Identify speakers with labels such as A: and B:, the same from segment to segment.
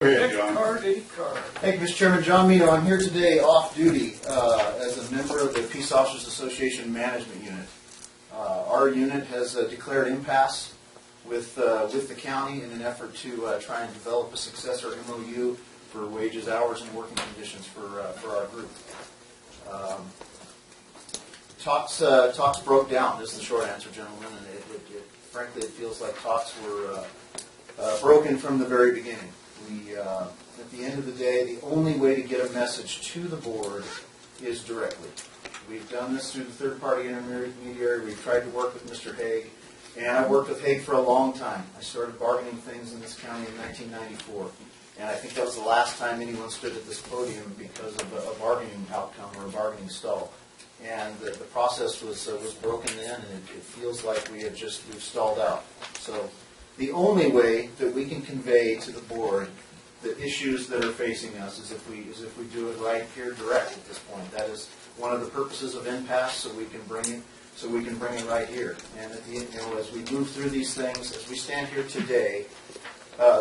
A: Thank you, Mr. Chairman. John Mino. I'm here today off duty as a member of the Peace Officers Association Management Unit. Our unit has declared impasse with the county in an effort to try and develop a successor MOU for wages, hours, and working conditions for our group. Talks broke down, is the short answer, gentlemen, and frankly, it feels like talks were broken from the very beginning. At the end of the day, the only way to get a message to the board is directly. We've done this through the third-party intermediary. We've tried to work with Mr. Haig, and I worked with Haig for a long time. I started bargaining things in this county in 1994, and I think that was the last time anyone stood at this podium because of a bargaining outcome or a bargaining stall. And the process was broken then, and it feels like we've stalled out. So the only way that we can convey to the board the issues that are facing us is if we do it right here direct at this point. That is one of the purposes of impasse, so we can bring it right here. And at the end, as we move through these things, as we stand here today,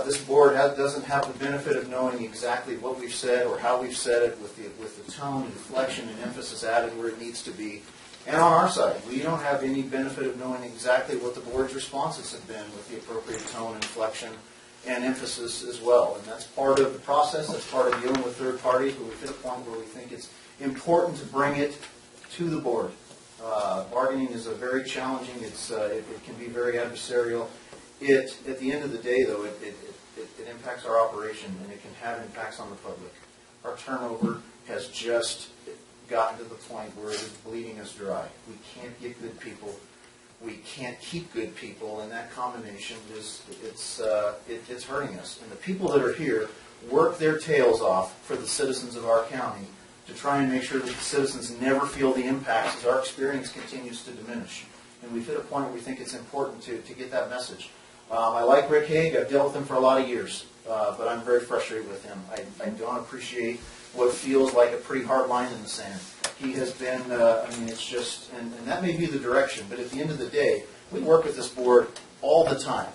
A: this board doesn't have the benefit of knowing exactly what we've said or how we've said it with the tone, inflection, and emphasis added where it needs to be. And on our side, we don't have any benefit of knowing exactly what the board's responses have been with the appropriate tone, inflection, and emphasis as well. And that's part of the process. That's part of dealing with third parties, but we've hit a point where we think it's important to bring it to the board. Bargaining is a very challenging. It can be very adversarial. At the end of the day, though, it impacts our operation, and it can have impacts on the public. Our turnover has just gotten to the point where it is bleeding us dry. We can't get good people. We can't keep good people, and that combination it's hurting us. And the people that are here work their tails off for the citizens of our county to try and make sure that the citizens never feel the impacts as our experience continues to diminish. And we've hit a point where we think it's important to get that message. I like Rick Haig. I've dealt with him for a lot of years, but I'm very frustrated with him. I don't appreciate what feels like a pretty hard line in the sand. He has been, it's just, and that may be the direction, but at the end of the day, we work with this board all the time.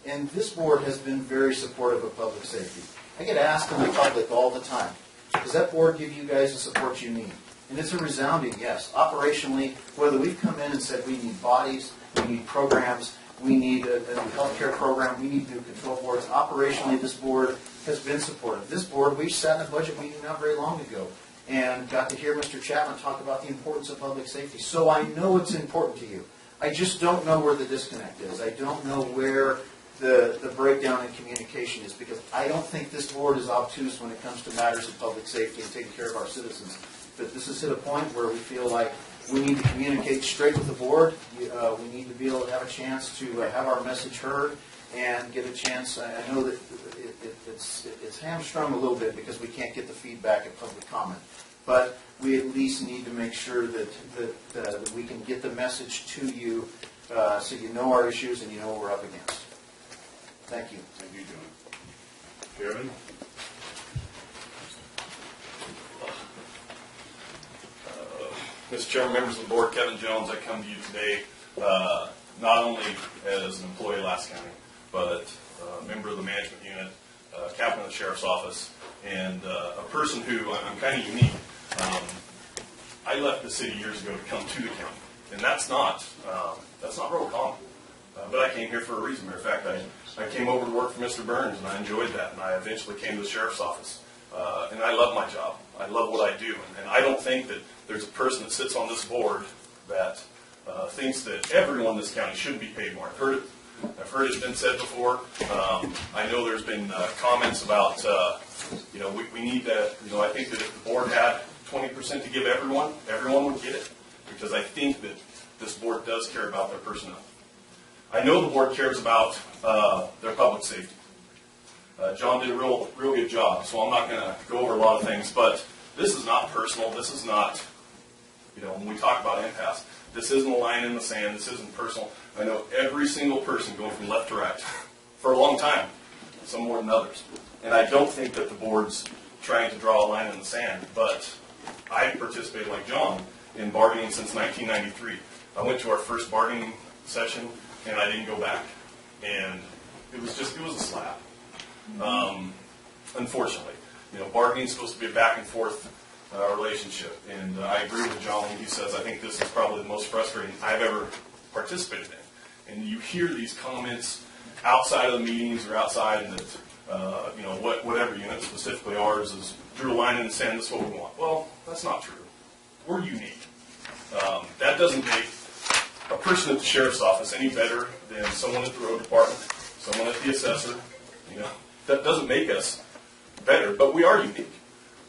A: And this board has been very supportive of public safety. I get asked in the public all the time, does that board give you guys the support you need? And it's a resounding yes. Operationally, whether we've come in and said we need bodies, we need programs, we need a health care program, we need new control boards. Operationally, this board has been supportive. This board, we sat in a budget meeting not very long ago and got to hear Mr. Chapman talk about the importance of public safety. So I know it's important to you. I just don't know where the disconnect is. I don't know where the breakdown in communication is, because I don't think this board is obtuse when it comes to matters of public safety and taking care of our citizens. But this has hit a point where we feel like we need to communicate straight with the board. We need to be able to have a chance to have our message heard and get a chance. I know that it's hamstrung a little bit because we can't get the feedback at public comment. But we at least need to make sure that we can get the message to you so you know our issues and you know what we're up against. Thank you.
B: Thank you, John. Chairman?
C: Mr. Chairman, members of the board, Kevin Jones, I come to you today not only as an employee of Lassen County, but a member of the management unit, captain of the sheriff's office, and a person who I'm kind of unique. I left the city years ago to come to the county, and that's not real common. But I came here for a reason. Matter of fact, I came over to work for Mr. Burns, and I enjoyed that, and I eventually came to the sheriff's office. And I love my job. I love what I do, and I don't think that there's a person that sits on this board that thinks that everyone in this county should be paid more. I've heard it's been said before. I know there's been comments about, we need that. I think that if the board had 20% to give everyone would get it, because I think that this board does care about their personnel. I know the board cares about their public safety. John did a real good job, so I'm not going to go over a lot of things, but this is not personal. This is not, when we talk about impasse, this isn't a line in the sand. This isn't personal. I know every single person going from left to right for a long time, some more than others. And I don't think that the board's trying to draw a line in the sand, but I participated, like John, in bargaining since 1993. I went to our first bargaining session, and I didn't go back. And it was a slap. unfortunately. Bargaining is supposed to be a back and forth relationship, and I agree with John when he says I think this is probably the most frustrating I've ever participated in. And you hear these comments outside of the meetings or outside that, whatever unit, specifically ours, is drew a line in the sand, this is what we want. Well, that's not true. We're unique. That doesn't make a person at the sheriff's office any better than someone at the road department, someone at the assessor. That doesn't make us better, but we are unique.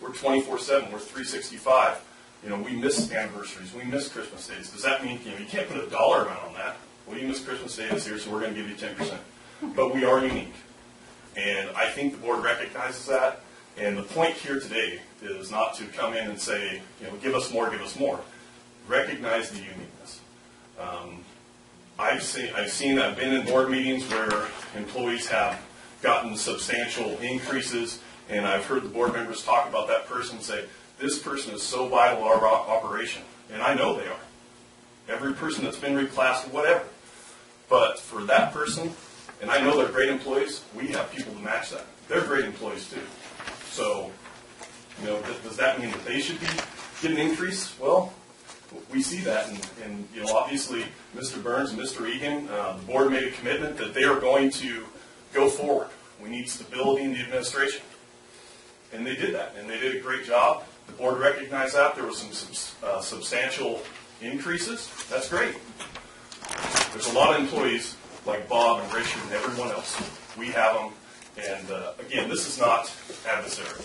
C: We're 24/7. We're 365. We miss anniversaries. We miss Christmas days. Does that mean, you can't put a dollar amount on that? Well, you miss Christmas Day this year, so we're going to give you 10%. But we are unique. And I think the board recognizes that. And the point here today is not to come in and say, give us more, give us more. Recognize the uniqueness. I've seen, I've been in board meetings where employees have gotten substantial increases, and I've heard the board members talk about that person and say, this person is so vital to our operation. And I know they are. Every person that's been reclassed, whatever. But for that person, and I know they're great employees, we have people to match that. They're great employees too. So, does that mean that they should get an increase? Well, we see that, and obviously, Mr. Burns and Mr. Egan, the board made a commitment that they are going to go forward. We need stability in the administration. And they did that, and they did a great job. The board recognized that. There was some substantial increases. That's great. There's a lot of employees like Bob and Richard and everyone else. We have them. And again, this is not adversarial.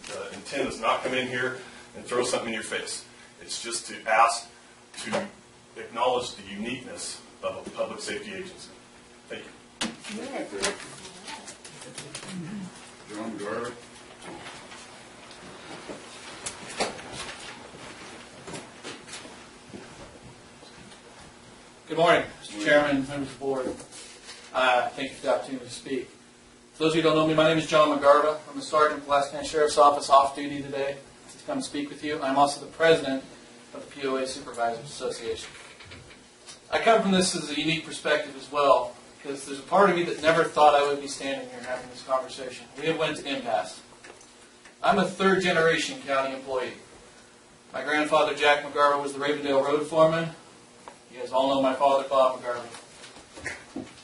C: The intent is not come in here and throw something in your face. It's just to ask to acknowledge the uniqueness of a public safety agency. Thank you.
B: John Garrett.
D: Good morning, Mr. Chairman, members of the board. Thank you for the opportunity to speak. For those of you who don't know me, my name is John McGarva. I'm a sergeant for Lassen Sheriff's Office, off duty today to come speak with you. I'm also the president of the POA Supervisors Association. I come from this as a unique perspective as well, because there's a part of me that never thought I would be standing here having this conversation. We have went to impasse. I'm a third-generation county employee. My grandfather, Jack McGarva, was the Ravendale Road foreman. You guys all know my father, Bob McGarva.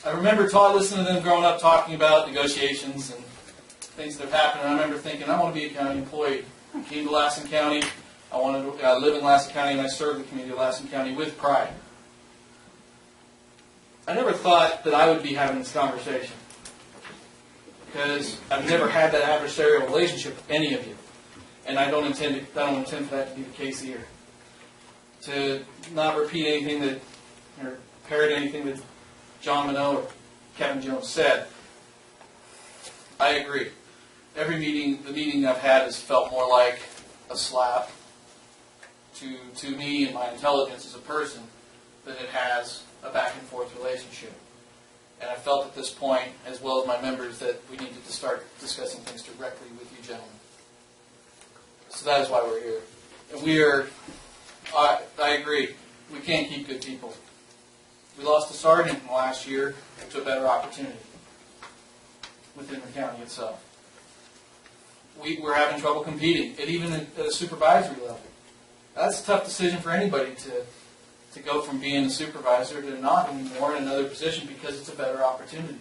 D: I remember listening to them growing up talking about negotiations and things that have happened, and I remember thinking, I want to be a county employee. I came to Lassen County. I wanted to live in Lassen County, and I served the community of Lassen County with pride. I never thought that I would be having this conversation, because I've never had that adversarial relationship with any of you, and I don't intend for that to be the case here. To not repeat anything or parrot anything that John Minot or Kevin Jones said, I agree. The meeting I've had has felt more like a slap to me and my intelligence as a person than it has a back and forth relationship. And I felt at this point, as well as my members, that we needed to start discussing things directly with you gentlemen. So that is why we're here. And I agree, we can't keep good people. We lost a sergeant in the last year to a better opportunity within the county itself. We're having trouble competing, and even at a supervisory level. That's a tough decision for anybody to go from being a supervisor to not anymore in another position because it's a better opportunity.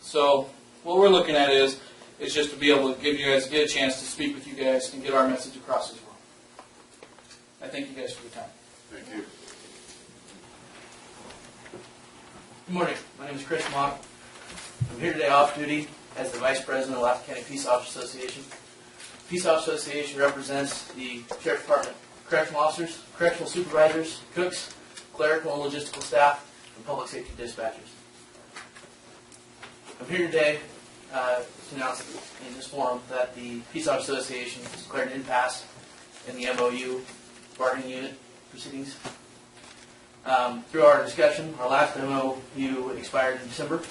D: So what we're looking at is just to be able to get a chance to speak with you guys and get our message across as well. I thank you guys for your time.
B: Thank you.
E: Good morning. My name is Chris Mock. I'm here today off duty as the Vice President of Lassen County Peace Officers Association. Peace Officers Association represents the Sheriff Department correctional officers, correctional supervisors, cooks, clerical and logistical staff, and public safety dispatchers. I'm here today to announce in this forum that the Peace Officers Association has declared an impasse in the MOU bargaining unit proceedings. Through our discussion, our last MOU expired in December,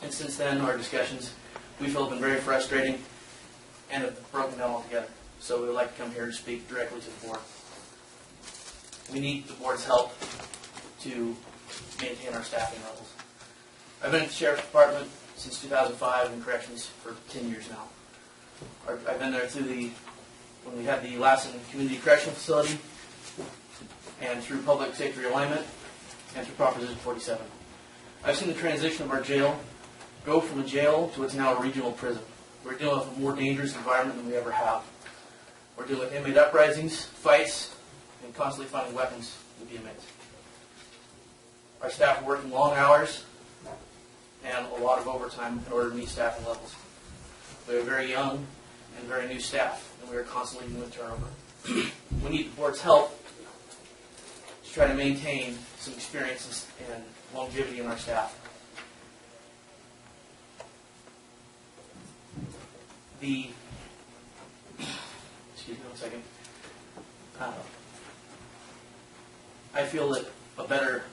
E: and since then our discussions we feel have been very frustrating and have broken down altogether. So we would like to come here and speak directly to the board. We need the board's help to maintain our staffing levels. I've been at the Sheriff's Department since 2005 and corrections for 10 years now. I've been there through when we had the Lassen Community Correctional Facility, and through Public Safety Realignment, and through Proposition 47. I've seen the transition of our jail go from a jail to what's now a regional prison. We're dealing with a more dangerous environment than we ever have. We're dealing with inmate uprisings, fights, and constantly finding weapons with the inmates. Our staff are working long hours and a lot of overtime in order to meet staffing levels. We have a very young and very new staff, and we are constantly dealing with turnover. We need the board's help to try to maintain some experience and longevity in our staff. Excuse me one second. I feel that a better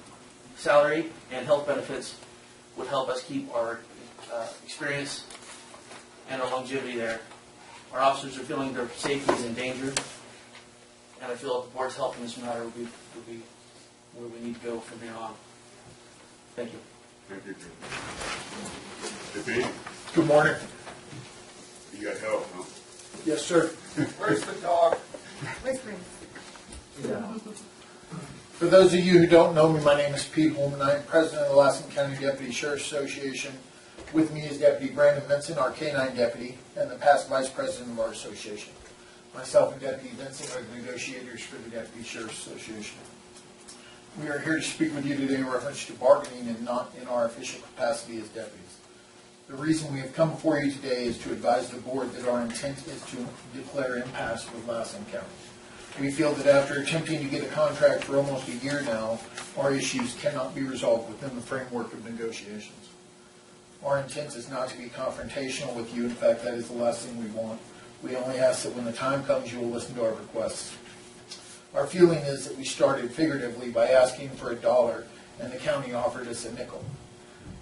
E: salary and health benefits would help us keep our experience and our longevity there. Our officers are feeling their safety is in danger, and I feel that the board's help in this matter would be where we need to go from here on. Thank you.
B: Thank you, Jim. JP,
F: Good morning.
B: you got help, huh?
F: Yes, sir. Where's the dog?
G: Whispering.
F: For those of you who don't know me, my name is Pete Holman. I am president of the Lassen County Deputy Sheriff's Association. With me is Deputy Brandon Vincent, our K-9 deputy, and the past vice president of our association. Myself and Deputy Vincent are the negotiators for the Deputy Sheriff's Association. We are here to speak with you today in reference to bargaining and not in our official capacity as deputies. The reason we have come before you today is to advise the board that our intent is to declare impasse with Lassen County. We feel that after attempting to get a contract for almost a year now, our issues cannot be resolved within the framework of negotiations. Our intent is not to be confrontational with you. In fact, that is the last thing we want. We only ask that when the time comes, you will listen to our requests. Our feeling is that we started figuratively by asking for $1, and the county offered us a nickel.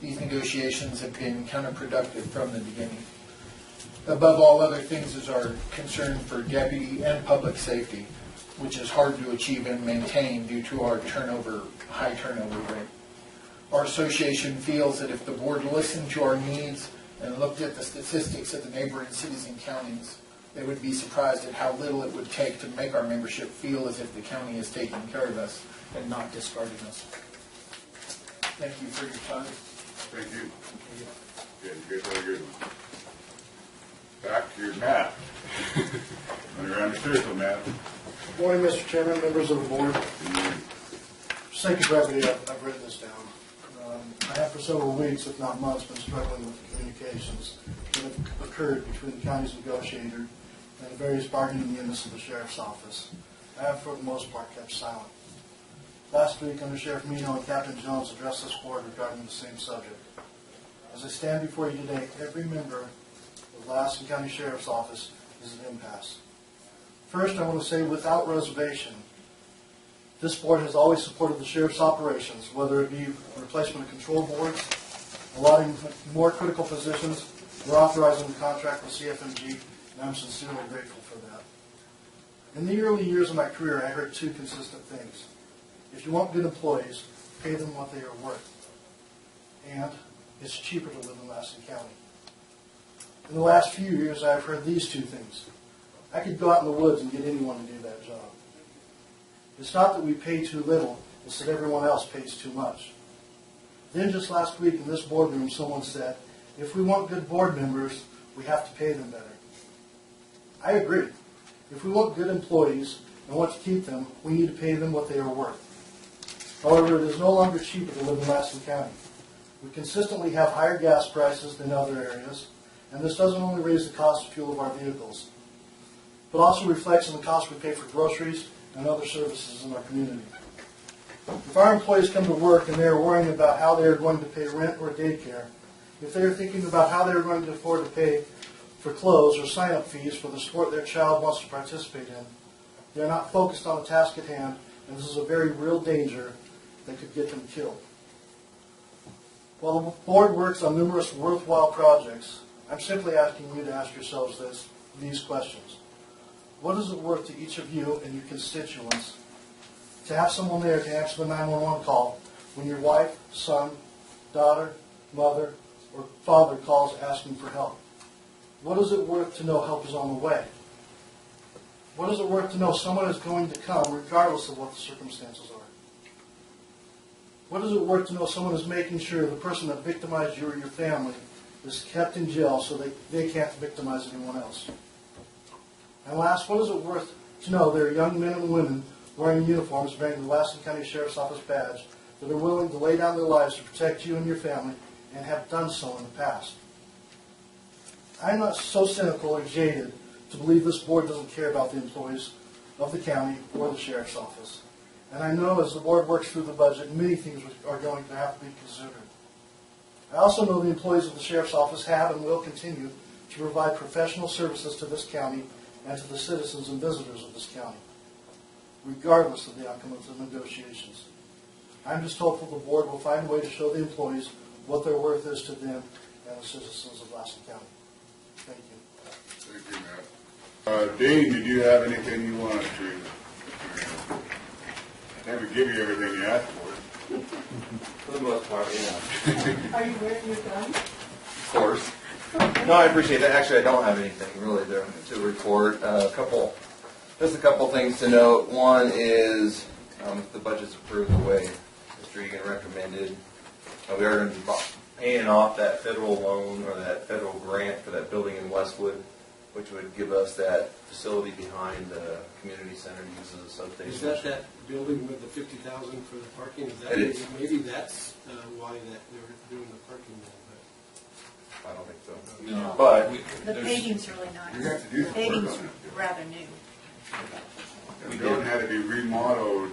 F: These negotiations have been counterproductive from the beginning. Above all other things is our concern for deputy and public safety, which is hard to achieve and maintain due to our high turnover rate. Our association feels that if the board listened to our needs and looked at the statistics of the neighboring cities and counties, they would be surprised at how little it would take to make our membership feel as if the county is taking care of us and not discarding us. Thank you for your time.
B: Thank you. Yeah, you guys had a good one. Back to your map. Run around the circle, Matt.
H: Good morning, Mr. Chairman, members of the board. For sake of brevity, I've written this down. I have for several weeks, if not months, been struggling with the communications that have occurred between the county's negotiator and the various bargaining units of the sheriff's office. I have, for the most part, kept silent. Last week, Under Sheriff Mino and Captain Jones addressed this board regarding the same subject. As I stand before you today, every member of the Lassen County Sheriff's Office is an impasse. First, I want to say without reservation, this board has always supported the sheriff's operations, whether it be replacement of control boards, allotting more critical positions, or authorizing the contract with CFMG, and I'm sincerely grateful for that. In the early years of my career, I heard two consistent things. If you want good employees, pay them what they are worth. And it's cheaper to live in Lassen County. In the last few years, I've heard these two things. I could go out in the woods and get anyone to do that job. It's not that we pay too little, it's that everyone else pays too much. Then just last week in this boardroom, someone said, if we want good board members, we have to pay them better. I agree. If we want good employees and want to keep them, we need to pay them what they are worth. However, it is no longer cheaper to live in Lassen County. We consistently have higher gas prices than other areas, and this doesn't only raise the cost of fuel of our vehicles, but also reflects on the cost we pay for groceries and other services in our community. If our employees come to work and they are worrying about how they are going to pay rent or daycare, if they are thinking about how they are going to afford to pay for clothes or sign-up fees for the sport their child wants to participate in, they are not focused on the task at hand, and this is a very real danger that could get them killed. While the board works on numerous worthwhile projects, I'm simply asking you to ask yourselves these questions. What is it worth to each of you and your constituents to have someone there to answer the 911 call when your wife, son, daughter, mother, or father calls asking for help? What is it worth to know help is on the way? What is it worth to know someone is going to come regardless of what the circumstances are? What is it worth to know someone is making sure the person that victimized you or your family is kept in jail so they can't victimize anyone else? And last, what is it worth to know there are young men and women wearing uniforms bearing the Lassen County Sheriff's Office badge that are willing to lay down their lives to protect you and your family and have done so in the past? I'm not so cynical or jaded to believe this board doesn't care about the employees of the county or the sheriff's office. And I know as the board works through the budget, many things are going to have to be considered. I also know the employees of the sheriff's office have and will continue to provide professional services to this county and to the citizens and visitors of this county, regardless of the outcome of the negotiations. I'm just hopeful the board will find a way to show the employees what their worth is to them and the citizens of Lassen County. Thank you.
B: Thank you, Matt. Dean, did you have anything you wanted to? Never give you everything you asked for.
G: For the most part, yeah.
I: Are you wearing your gun?
G: Of course. No, I appreciate that. Actually, I don't have anything really to report. Just a couple things to note. One is if the budget's approved the way Mr. Egan recommended, we are going to be paying off that federal loan or that federal grant for that building in Westwood, which would give us that facility behind the community center uses a substation.
J: Is that building with the 50,000 for the parking? Is that
G: It is.
J: Maybe that's why that they're doing the parking there.
G: I don't think so.
I: No.
G: But
I: The paving's really nice.
B: You have to do
I: The
B: some work
I: paving's
B: on it.
I: rather new.
B: The building had to be remodeled,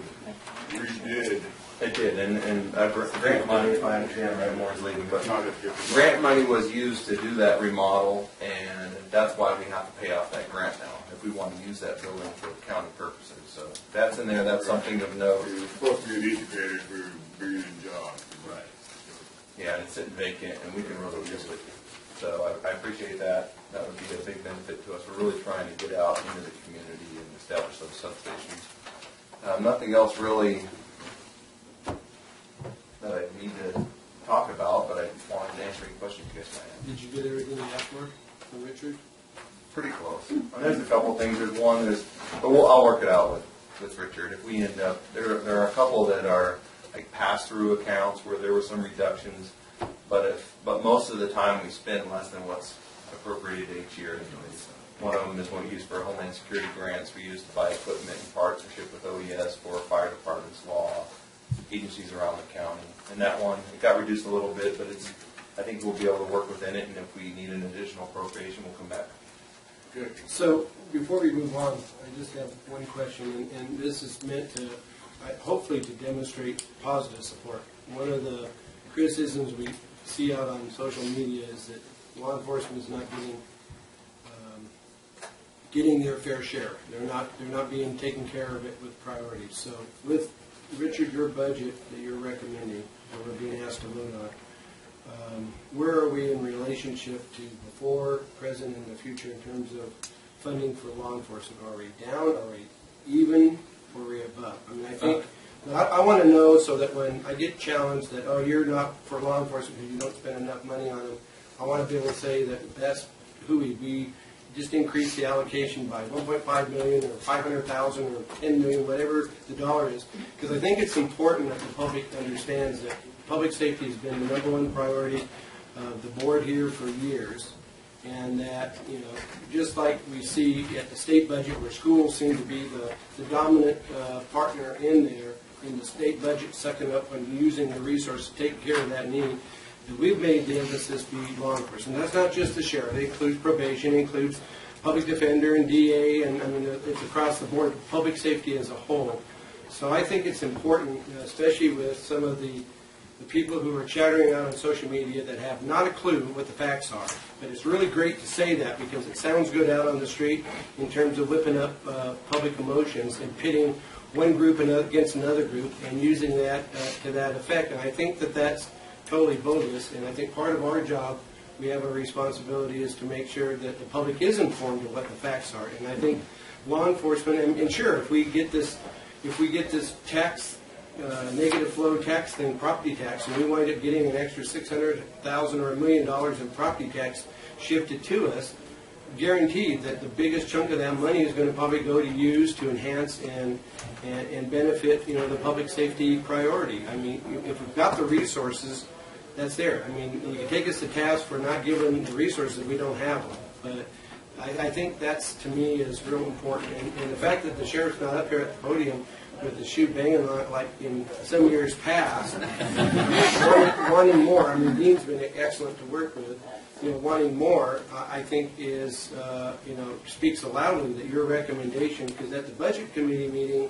B: redid.
G: it did, and grant money, if I understand right, more is leaving, but
B: Not as good.
G: grant money was used to do that remodel, and that's why we have to pay off that grant now, if we want to use that building for county purposes. So that's in there, that's something of note.
B: It was supposed to be an incubator for bringing in jobs.
G: Right. Yeah, and it's sitting vacant, and we can really use it. So I appreciate that. That would be a big benefit to us. We're really trying to get out into the community and establish those substations. Nothing else really that I need to talk about, but I wanted to answer any questions you guys might have.
J: Did you get everything you asked for from Richard?
G: Pretty close. There's a couple of things. There's one, but I'll work it out with Richard. If we end up, there are a couple that are like pass-through accounts where there were some reductions, but most of the time we spend less than what's appropriated each year. One of them is what we use for Homeland Security grants. We use to buy equipment and parts or ship with OES for fire departments, law, agencies around the county. And that one, it got reduced a little bit, but I think we'll be able to work within it, and if we need an additional appropriation, we'll come back.
J: Good. So before we move on, I just have one question, and this is meant to, hopefully to demonstrate positive support. One of the criticisms we see out on social media is that law enforcement is not getting their fair share. They're not being taken care of it with priorities. So with Richard, your budget that you're recommending, that we're being asked to vote on, where are we in relationship to before, present, and the future in terms of funding for law enforcement? Are we down? Are we even? Or are we above? I mean, I think I want to know so that when I get challenged that, oh, you're not for law enforcement because you don't spend enough money on them, I want to be able to say that that's who we just increase the allocation by 1.5 million or 500,000 or 10 million, whatever the dollar is, because I think it's important that the public understands that public safety has been the number one priority of the board here for years, and that, you know, just like we see at the state budget where schools seem to be the dominant partner in there, in the state budget sucking up and using the resources to take care of that need, that we've made the emphasis be law enforcement. That's not just the sheriff. It includes probation, it includes public defender and DA, and I mean, it's across the board, public safety as a whole. So I think it's important, especially with some of the people who are chattering out on social media that have not a clue what the facts are. But it's really great to say that because it sounds good out on the street in terms of whipping up public emotions and pitting one group against another group and using that to that effect. And I think that that's totally bogus. And I think part of our job, we have a responsibility, is to make sure that the public is informed of what the facts are. And I think law enforcement, and sure, if we get this tax negative flow tax thing, property tax, and we wind up getting an extra $600,000 or $1 million in property tax shifted to us, guaranteed that the biggest chunk of that money is going to probably go to use to enhance and benefit, the public safety priority. I mean, if we've got the resources, that's there. I mean, you can take us to task for not giving the resources, we don't have them. But I think that's, to me, is real important. And the fact that the sheriff's not up here at the podium with the shoe banging on it like in some years past, wanting more. I mean, Dean's been excellent to work with. Wanting more, I think is, speaks loudly that your recommendation, because at the budget committee meeting,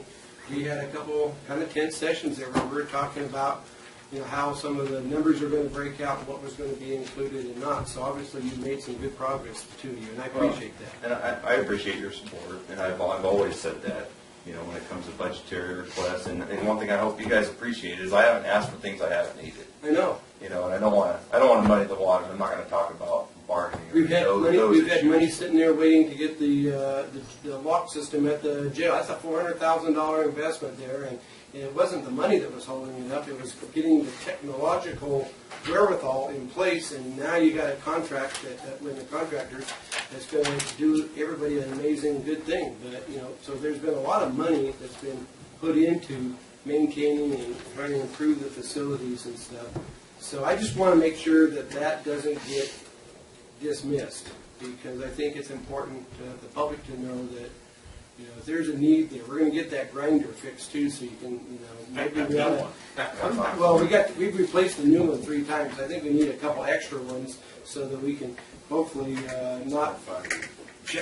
J: we had a couple kind of tense sessions there where we were talking about, how some of the numbers are going to break out and what was going to be included and not. So obviously you made some good progress to you, and I appreciate that.
G: And I appreciate your support, and I've always said that, when it comes to budgetary requests. And one thing I hope you guys appreciate is I haven't asked for things I haven't needed.
J: I know.
G: And I don't want to muddy the waters. I'm not going to talk about bargaining.
J: We've had money sitting there waiting to get the lock system at the jail. That's a $400,000 investment there, and it wasn't the money that was holding it up. It was getting the technological wherewithal in place, and now you got a contract with the contractor that's going to do everybody an amazing good thing. But so there's been a lot of money that's been put into maintaining and trying to improve the facilities and stuff. So I just want to make sure that that doesn't get dismissed, because I think it's important to the public to know that if there's a need there, we're going to get that grinder fixed too, so you can maybe we ought to. Well, we've replaced the new one 3 times. I think we need a couple extra ones so that we can hopefully not.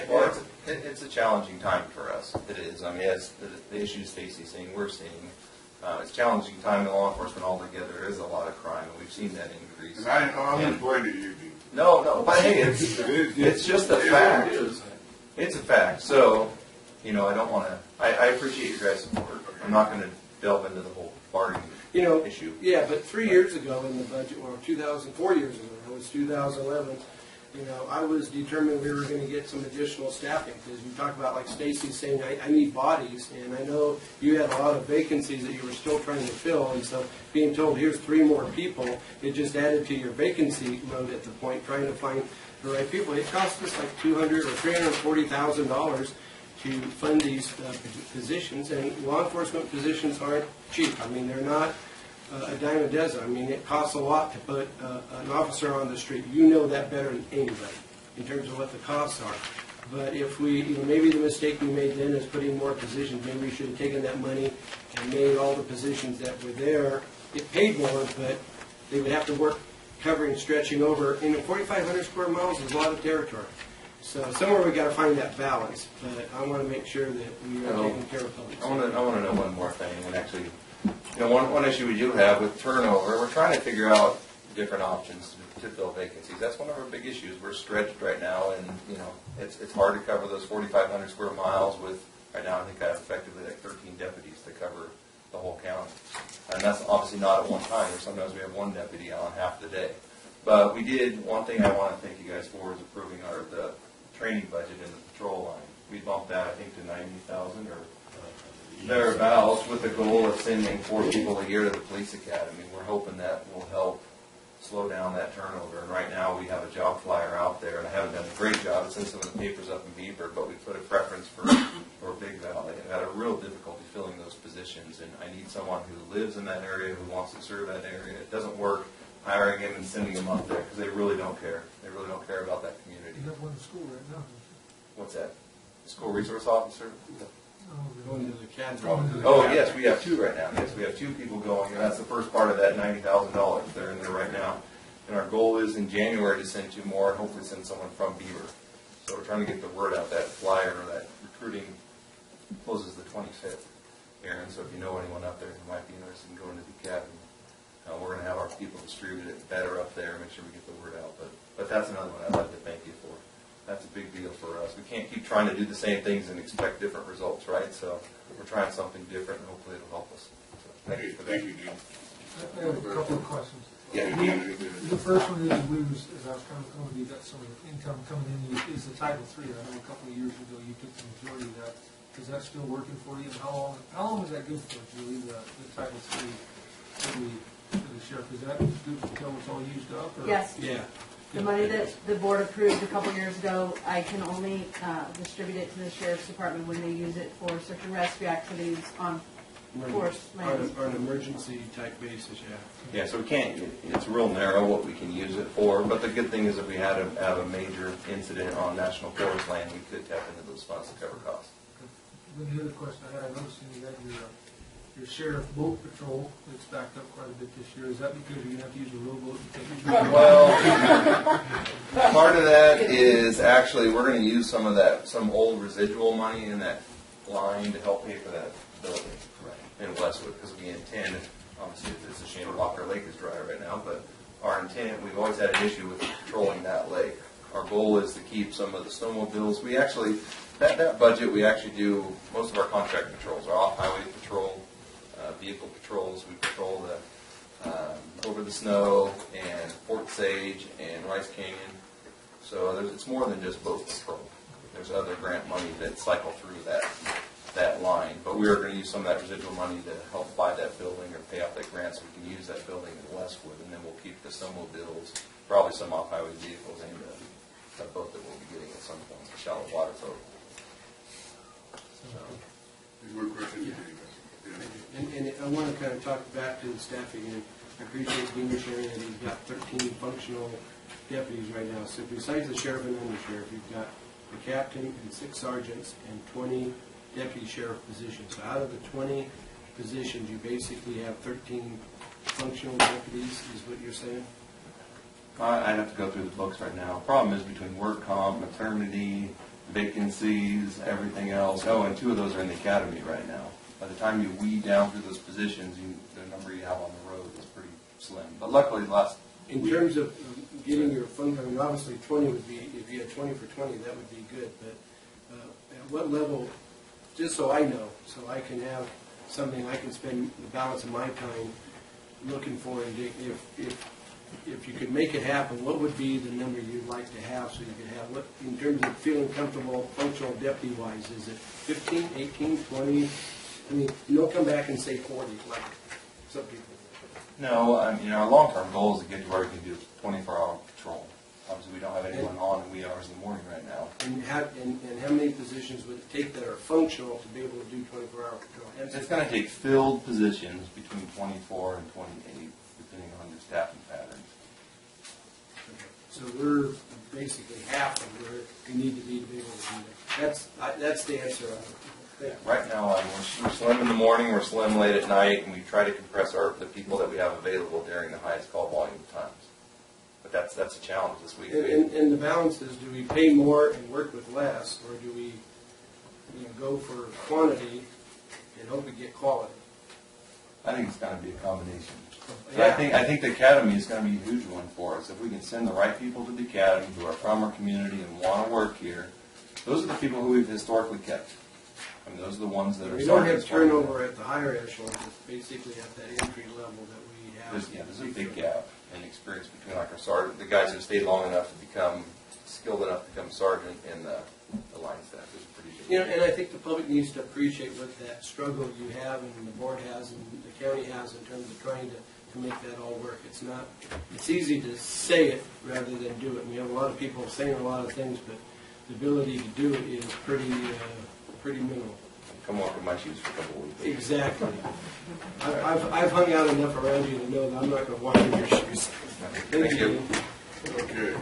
G: Well, it's a challenging time for us. It is. I mean, as the issues Stacy's saying, we're seeing. It's a challenging time in law enforcement altogether. There is a lot of crime, and we've seen that increase.
B: And I'm just pointing at you, Dean.
G: No, but hey, it's just a fact. It's a fact. So, I don't want to. I appreciate your guys' support. I'm not going to delve into the whole bargaining issue.
J: Yeah, but 3 years ago in the budget, or 4 years ago, it was 2011. I was determined we were going to get some additional staffing, because we talked about, like Stacy saying, I need bodies, and I know you had a lot of vacancies that you were still trying to fill, and so being told here's 3 more people, it just added to your vacancy load at the point, trying to find the right people. It cost us like $200,000 or $340,000 to fund these positions, and law enforcement positions aren't cheap. I mean, they're not a dime a dozen. I mean, it costs a lot to put an officer on the street. You know that better than anybody in terms of what the costs are. But if we, maybe the mistake we made then is putting more positions. Maybe we should have taken that money and made all the positions that were there get paid more, but they would have to work covering, stretching over. 4,500 square miles is a lot of territory. So somewhere we got to find that balance. But I want to make sure that we are taking care of public safety.
G: I want to know one more thing, and actually. One issue we do have with turnover, we're trying to figure out different options to fill vacancies. That's one of our big issues. We're stretched right now, and it's hard to cover those 4,500 square miles with, right now I think I have effectively like 13 deputies to cover the whole county. And that's obviously not at one time. Sometimes we have one deputy on half the day. But we did, one thing I want to thank you guys for is approving the training budget in the patrol line. We bumped that, I think, to 90,000 or thereabouts, with the goal of sending 4 people a year to the police academy. We're hoping that will help slow down that turnover. And right now we have a job flyer out there, and I haven't done a great job. It's in some of the papers up in Beaver, but we put a preference for Big Valley. I've had a real difficulty filling those positions, and I need someone who lives in that area, who wants to serve that area. It doesn't work hiring him and sending him up there, because they really don't care. They really don't care about that community.
K: You have one in school right now.
G: What's that? School resource officer?
J: Going to the CAD.
G: Oh, yes, we have 2 right now. Yes, we have 2 people going, and that's the first part of that $90,000. They're in there right now. And our goal is in January to send 2 more and hopefully send someone from Beaver. So we're trying to get the word out. That flyer, that recruiting closes the 25th, Aaron. So if you know anyone up there who might be interested in going to the academy, we're going to have our people distribute it better up there and make sure we get the word out. But that's another one I'd like to thank you for. That's a big deal for us. We can't keep trying to do the same things and expect different results, right? So we're trying something different, and hopefully it'll help us. So thank you for that.
B: Thank you, Dean.
K: I have a couple of questions.
G: Yeah.
K: The first one is, as I was kind of going, you got some income coming in. Is the Title III? I know a couple of years ago you took the majority of that Is that still working for you? How long is that good for, Julie, the Title III to the sheriff? Is that good until it's all used up? Or?
I: Yes.
J: Yeah.
I: The money that the board approved a couple years ago, I can only distribute it to the sheriff's department when they use it for search and rescue activities on forest lands.
J: On an emergency type basis, yeah.
G: Yeah, so we can't, it's real narrow what we can use it for, but the good thing is if we had to have a major incident on national forest land, we could tap into those funds to cover costs.
K: Then the other question I had, I noticed you got your sheriff boat patrol that's backed up quite a bit this year. Is that because you're going to have to use a rowboat to take it?
G: Well, part of that is actually, we're going to use some old residual money in that line to help pay for that building in Westwood, because we intend, obviously it's a shame Walker Lake is dry right now, but our intent, we've always had an issue with patrolling that lake. Our goal is to keep some of the snowmobiles. We actually, that budget, we actually do most of our contract patrols, our off-highway patrol, vehicle patrols. We patrol over the snow and Fort Sage and Rice Canyon. So it's more than just boat patrol. There's other grant money that cycle through that line. But we are going to use some of that residual money to help buy that building or pay off that grant so we can use that building in Westwood. And then we'll keep the snowmobiles, probably some off-highway vehicles, and a boat that we'll be getting at some point, a shallow water boat.
B: Any more questions?
J: And I want to kind of talk back to the staff again. I appreciate Dean sharing that he's got 13 functional deputies right now. So besides the sheriff and undersheriff, you've got the captain and 6 sergeants and 20 deputy sheriff positions. So out of the 20 positions, you basically have 13 functional deputies, is what you're saying?
G: I'd have to go through the books right now. Problem is between work comp, maternity, vacancies, everything else. Oh, and 2 of those are in the academy right now. By the time you weed down through those positions, the number you have on the road is pretty slim. But luckily,
J: In terms of getting your fund, I mean, obviously 20 would be, if you had 20 for 20, that would be good. But at what level, just so I know, so I can have something I can spend the balance of my time looking for, and if you could make it happen, what would be the number you'd like to have so you could have, what in terms of feeling comfortable functional deputy-wise? Is it 15, 18, 20? I mean, you don't come back and say 40 like some people.
G: no, our long-term goal is to get to where we can do 24-hour patrol. Obviously, we don't have anyone on in wee hours in the morning right now.
J: And how many positions would it take that are functional to be able to do 24-hour patrol?
G: It's going to take filled positions between 24 and 28, depending on your staffing patterns.
J: So we're basically half of where we need to be able to do that. That's the answer.
G: Right now, we're slim in the morning, we're slim late at night, and we try to compress the people that we have available during the highest call volume times. But that's a challenge this week.
J: And the balance is, do we pay more and work with less, or do we go for quantity and hope we get quality?
G: I think it's going to be a combination. So
J: Yeah.
G: I think the academy is going to be a huge one for us. If we can send the right people to the academy who are from our community and want to work here, those are the people who we've historically kept. I mean, those are the ones that are.
J: We don't have turnover at the higher echelon, it's basically at that entry level that we have.
G: There's a big gap in experience between like our sergeant, the guys who stayed long enough to become skilled enough to become sergeant, and the line staff is pretty big.
J: And I think the public needs to appreciate what that struggle you have and the board has and the county has in terms of trying to make that all work. It's easy to say it rather than do it. We have a lot of people saying a lot of things, but the ability to do it is pretty minimal.
G: Come walk in my shoes for a couple of weeks.
J: Exactly. I've hung out enough around you to know that I'm not going to walk in your shoes.
G: Thank you.
B: Okay.